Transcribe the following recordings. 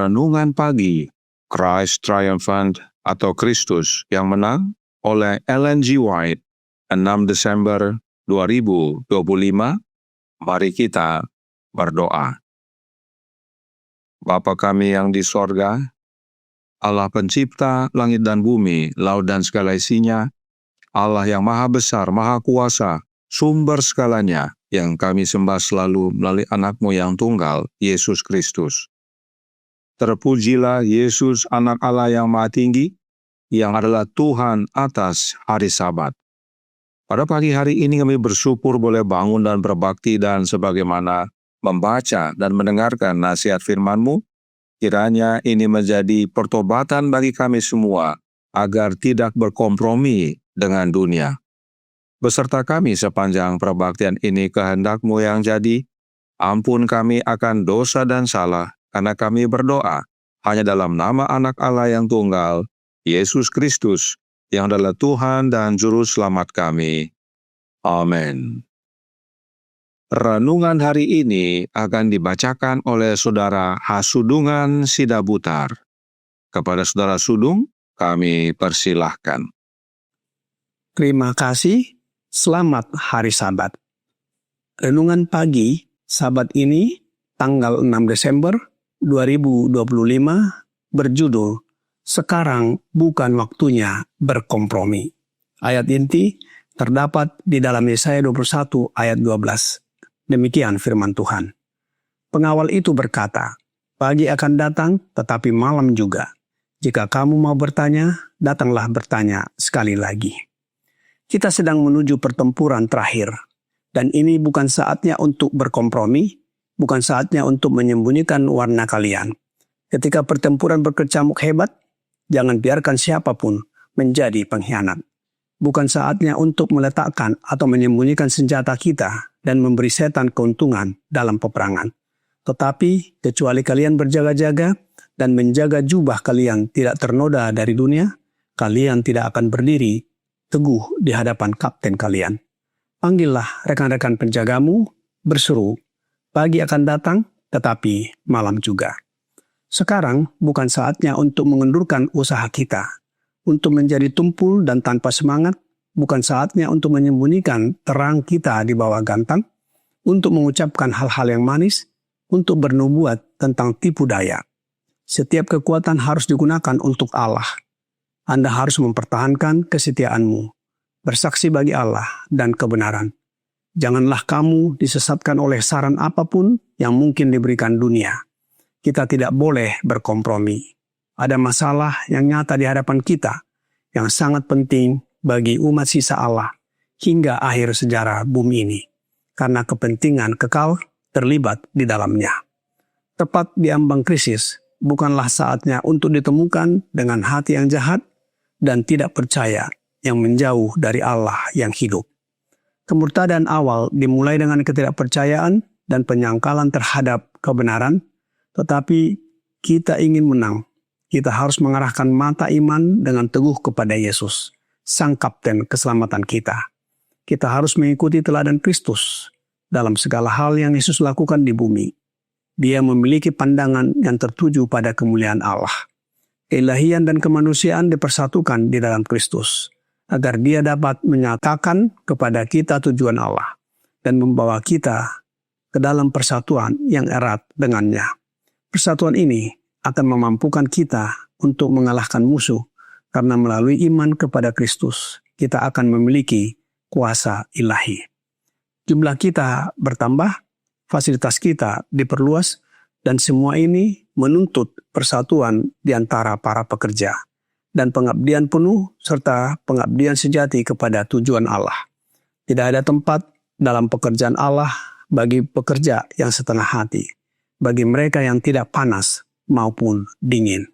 Renungan Pagi, Christ Triumphant atau Kristus yang Menang oleh Ellen G. White, 6 Desember 2025. Mari kita berdoa. Bapa kami yang di sorga, Allah pencipta langit dan bumi, laut dan segala isinya, Allah yang maha besar, maha kuasa, sumber segalanya, yang kami sembah selalu melalui anak-Mu yang tunggal, Yesus Kristus. Terpujilah Yesus, anak Allah yang maha tinggi, yang adalah Tuhan atas hari Sabat. Pada pagi hari ini kami bersyukur boleh bangun dan berbakti dan sebagaimana membaca dan mendengarkan nasihat firman-Mu, kiranya ini menjadi pertobatan bagi kami semua agar tidak berkompromi dengan dunia. Beserta kami sepanjang perbaktian ini kehendak-Mu yang jadi, ampun kami akan dosa dan salah, karena kami berdoa hanya dalam nama anak Allah yang tunggal, Yesus Kristus, yang adalah Tuhan dan Juru Selamat kami. Amin. Renungan hari ini akan dibacakan oleh Saudara Hasudungan Sidabutar. Kepada Saudara Sudung, kami persilahkan. Terima kasih, selamat hari Sabat. Renungan pagi Sabat ini, tanggal 6 Desember 2025, berjudul, Sekarang Bukan Waktunya Berkompromi. Ayat inti terdapat di dalam Yesaya 21 ayat 12. Demikian firman Tuhan. Pengawal itu berkata, pagi akan datang tetapi malam juga. Jika kamu mau bertanya, datanglah bertanya sekali lagi. Kita sedang menuju pertempuran terakhir. Dan ini bukan saatnya untuk berkompromi, bukan saatnya untuk menyembunyikan warna kalian. Ketika pertempuran berkecamuk hebat, jangan biarkan siapapun menjadi pengkhianat. Bukan saatnya untuk meletakkan atau menyembunyikan senjata kita dan memberi setan keuntungan dalam peperangan. Tetapi, kecuali kalian berjaga-jaga dan menjaga jubah kalian tidak ternoda dari dunia, kalian tidak akan berdiri teguh di hadapan kapten kalian. Panggillah rekan-rekan penjagamu, berseru, pagi akan datang, tetapi malam juga. Sekarang bukan saatnya untuk mengendurkan usaha kita, untuk menjadi tumpul dan tanpa semangat, bukan saatnya untuk menyembunyikan terang kita di bawah gantang, untuk mengucapkan hal-hal yang manis, untuk bernubuat tentang tipu daya. Setiap kekuatan harus digunakan untuk Allah. Anda harus mempertahankan kesetiaanmu, bersaksi bagi Allah dan kebenaran. Janganlah kamu disesatkan oleh saran apapun yang mungkin diberikan dunia. Kita tidak boleh berkompromi. Ada masalah yang nyata di hadapan kita, yang sangat penting bagi umat sisa Allah hingga akhir sejarah bumi ini, karena kepentingan kekal terlibat di dalamnya. Tepat di ambang krisis, bukanlah saatnya untuk ditemukan dengan hati yang jahat dan tidak percaya yang menjauh dari Allah yang hidup. Kemurtadan awal dimulai dengan ketidakpercayaan dan penyangkalan terhadap kebenaran, tetapi kita ingin menang. Kita harus mengarahkan mata iman dengan teguh kepada Yesus, Sang Kapten keselamatan kita. Kita harus mengikuti teladan Kristus dalam segala hal yang Yesus lakukan di bumi. Dia memiliki pandangan yang tertuju pada kemuliaan Allah. Keilahian dan kemanusiaan dipersatukan di dalam Kristus, agar dia dapat menyatakan kepada kita tujuan Allah dan membawa kita ke dalam persatuan yang erat dengannya. Persatuan ini akan memampukan kita untuk mengalahkan musuh, karena melalui iman kepada Kristus, kita akan memiliki kuasa ilahi. Jumlah kita bertambah, fasilitas kita diperluas, dan semua ini menuntut persatuan di antara para pekerja dan pengabdian penuh serta pengabdian sejati kepada tujuan Allah. Tidak ada tempat dalam pekerjaan Allah bagi pekerja yang setengah hati, bagi mereka yang tidak panas maupun dingin.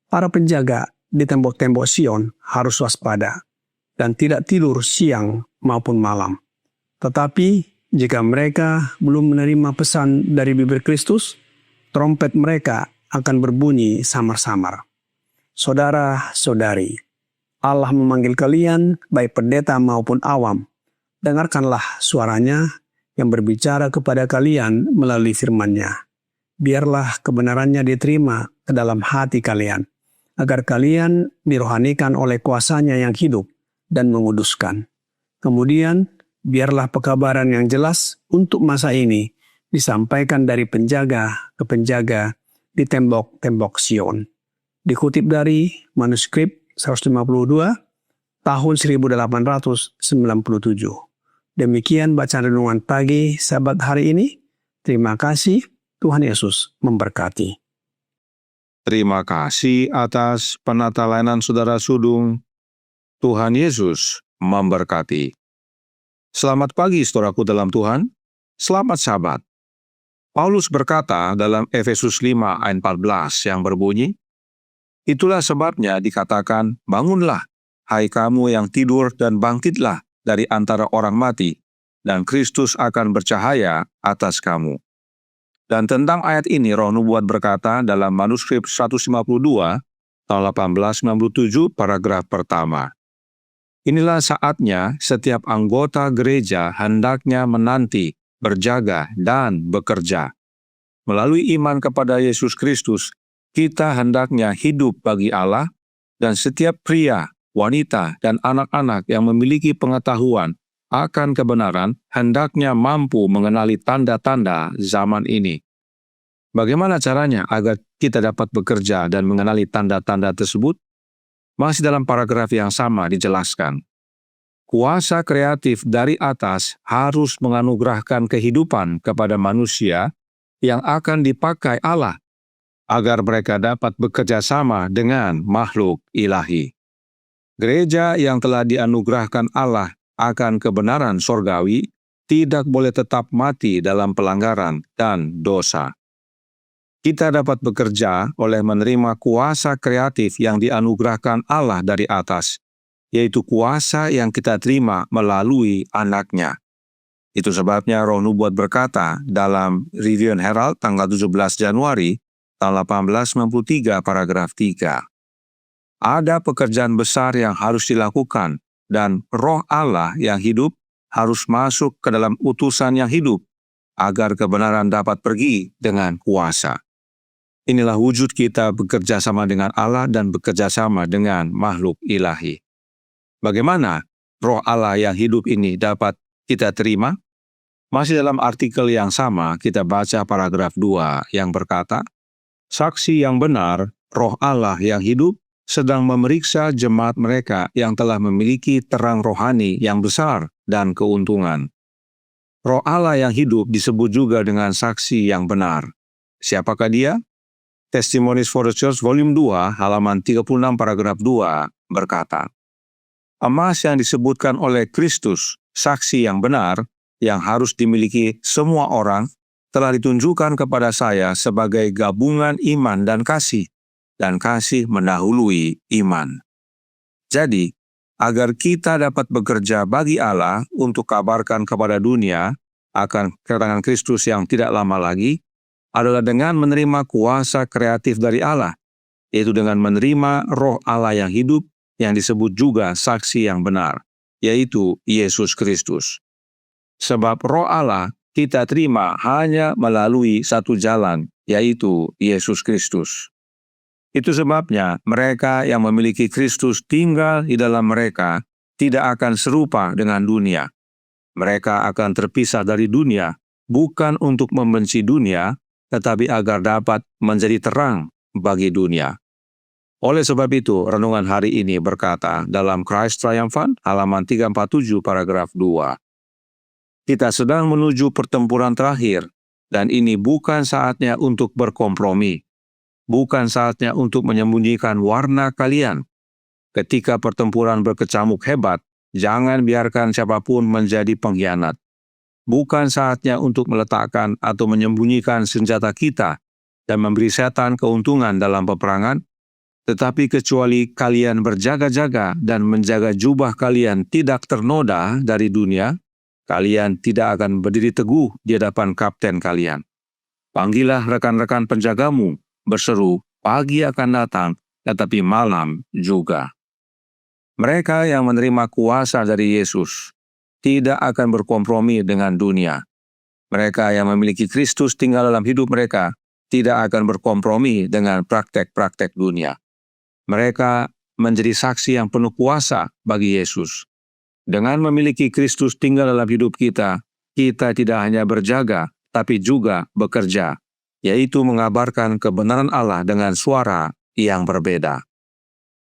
Para penjaga di tembok-tembok Sion harus waspada dan tidak tidur siang maupun malam. Tetapi jika mereka belum menerima pesan dari bibir Kristus, trompet mereka akan berbunyi samar-samar. Saudara-saudari, Allah memanggil kalian, baik pendeta maupun awam. Dengarkanlah suaranya yang berbicara kepada kalian melalui firman-Nya. biarlah kebenarannya diterima ke dalam hati kalian, agar kalian dirohanikan oleh kuasanya yang hidup dan menguduskan. Kemudian, biarlah pekabaran yang jelas untuk masa ini disampaikan dari penjaga ke penjaga di tembok-tembok Sion. Dikutip dari manuskrip 152 tahun 1897. Demikian bacaan renungan pagi Sabat hari ini. Terima kasih, Tuhan Yesus memberkati. Terima kasih atas penata layanan Saudara Sudung. Tuhan Yesus memberkati. Selamat pagi saudaraku dalam Tuhan. Selamat Sabat. Paulus berkata dalam Efesus 5 ayat 14 yang berbunyi, "Itulah sebabnya dikatakan, bangunlah, hai kamu yang tidur, dan bangkitlah dari antara orang mati, dan Kristus akan bercahaya atas kamu." Dan tentang ayat ini Roh Nubuat berkata dalam manuskrip 152 tahun 1897 paragraf pertama. Inilah saatnya setiap anggota gereja hendaknya menanti, berjaga, dan bekerja. Melalui iman kepada Yesus Kristus, kita hendaknya hidup bagi Allah, dan setiap pria, wanita, dan anak-anak yang memiliki pengetahuan akan kebenaran hendaknya mampu mengenali tanda-tanda zaman ini. Bagaimana caranya agar kita dapat bekerja dan mengenali tanda-tanda tersebut? Masih dalam paragraf yang sama dijelaskan. Kuasa kreatif dari atas harus menganugerahkan kehidupan kepada manusia yang akan dipakai Allah agar mereka dapat bekerja sama dengan makhluk ilahi. Gereja yang telah dianugerahkan Allah akan kebenaran sorgawi tidak boleh tetap mati dalam pelanggaran dan dosa. Kita dapat bekerja oleh menerima kuasa kreatif yang dianugerahkan Allah dari atas, yaitu kuasa yang kita terima melalui Anak-Nya. Itu sebabnya Roh Nubuat berkata dalam Review and Herald tanggal 17 Januari tahun 1893 paragraf 3. Ada pekerjaan besar yang harus dilakukan, dan Roh Allah yang hidup harus masuk ke dalam utusan yang hidup, agar kebenaran dapat pergi dengan kuasa. Inilah wujud kita bekerja sama dengan Allah dan bekerja sama dengan makhluk ilahi. Bagaimana Roh Allah yang hidup ini dapat kita terima? Masih dalam artikel yang sama, kita baca paragraf 2 yang berkata, "Saksi yang benar, Roh Allah yang hidup, sedang memeriksa jemaat mereka yang telah memiliki terang rohani yang besar dan keuntungan." Roh Allah yang hidup disebut juga dengan saksi yang benar. Siapakah dia? Testimonies for the Church volume 2 halaman 36 paragraf 2 berkata, "Emas yang disebutkan oleh Kristus, saksi yang benar, yang harus dimiliki semua orang, telah ditunjukkan kepada saya sebagai gabungan iman dan kasih mendahului iman." Jadi, agar kita dapat bekerja bagi Allah untuk kabarkan kepada dunia akan kedatangan Kristus yang tidak lama lagi, adalah dengan menerima kuasa kreatif dari Allah, yaitu dengan menerima Roh Allah yang hidup yang disebut juga saksi yang benar, yaitu Yesus Kristus. Sebab Roh Allah kita terima hanya melalui satu jalan, yaitu Yesus Kristus. Itu sebabnya mereka yang memiliki Kristus tinggal di dalam mereka tidak akan serupa dengan dunia. Mereka akan terpisah dari dunia, bukan untuk membenci dunia, tetapi agar dapat menjadi terang bagi dunia. Oleh sebab itu, renungan hari ini berkata dalam Christ Triumphant, halaman 347 paragraf 2. Kita sedang menuju pertempuran terakhir, dan ini bukan saatnya untuk berkompromi. Bukan saatnya untuk menyembunyikan warna kalian. Ketika pertempuran berkecamuk hebat, jangan biarkan siapapun menjadi pengkhianat. Bukan saatnya untuk meletakkan atau menyembunyikan senjata kita dan memberi setan keuntungan dalam peperangan, tetapi kecuali kalian berjaga-jaga dan menjaga jubah kalian tidak ternoda dari dunia, kalian tidak akan berdiri teguh di hadapan kapten kalian. Panggillah rekan-rekan penjagamu, berseru, pagi akan datang, tetapi malam juga. Mereka yang menerima kuasa dari Yesus tidak akan berkompromi dengan dunia. Mereka yang memiliki Kristus tinggal dalam hidup mereka tidak akan berkompromi dengan praktek-praktek dunia. Mereka menjadi saksi yang penuh kuasa bagi Yesus. Dengan memiliki Kristus tinggal dalam hidup kita tidak hanya berjaga, tapi juga bekerja, yaitu mengabarkan kebenaran Allah dengan suara yang berbeda.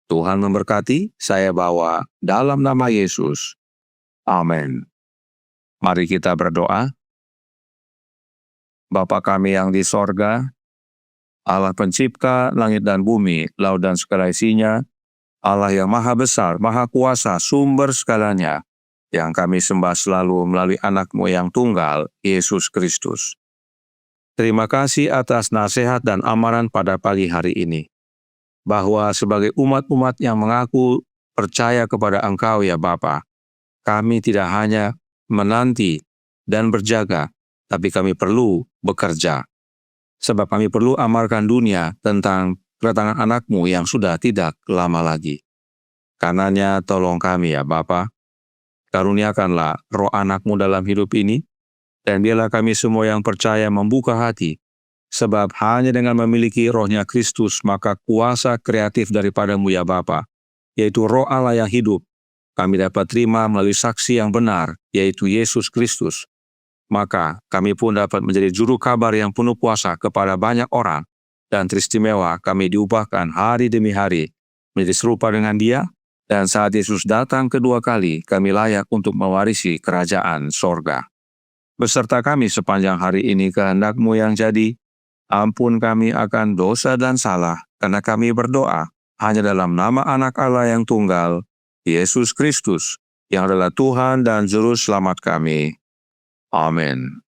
Tuhan memberkati, saya bawa dalam nama Yesus. Amin. Mari kita berdoa. Bapa kami yang di sorga, Allah pencipta langit dan bumi, laut dan segala isinya, Allah yang maha besar, maha kuasa, sumber segalanya, yang kami sembah selalu melalui anak-Mu yang tunggal, Yesus Kristus. Terima kasih atas nasihat dan amaran pada pagi hari ini, bahwa sebagai umat-umat yang mengaku percaya kepada Engkau ya Bapa, kami tidak hanya menanti dan berjaga, tapi kami perlu bekerja. Sebab kami perlu amarkan dunia tentang kedatangan anak-Mu yang sudah tidak lama lagi. Karenanya tolong kami ya Bapa, karuniakanlah roh anak-Mu dalam hidup ini, dan biarlah kami semua yang percaya membuka hati, sebab hanya dengan memiliki rohnya Kristus, maka kuasa kreatif daripada-Mu ya Bapa, yaitu roh Allah yang hidup, kami dapat terima melalui saksi yang benar, yaitu Yesus Kristus. Maka kami pun dapat menjadi juru kabar yang penuh kuasa kepada banyak orang, dan teristimewa kami diubahkan hari demi hari menjadi serupa dengan Dia, dan saat Yesus datang kedua kali, kami layak untuk mewarisi kerajaan sorga. Beserta kami sepanjang hari ini kehendak-Mu yang jadi, ampun kami akan dosa dan salah, karena kami berdoa hanya dalam nama Anak Allah yang tunggal, Yesus Kristus, yang adalah Tuhan dan Juru Selamat kami. Amin.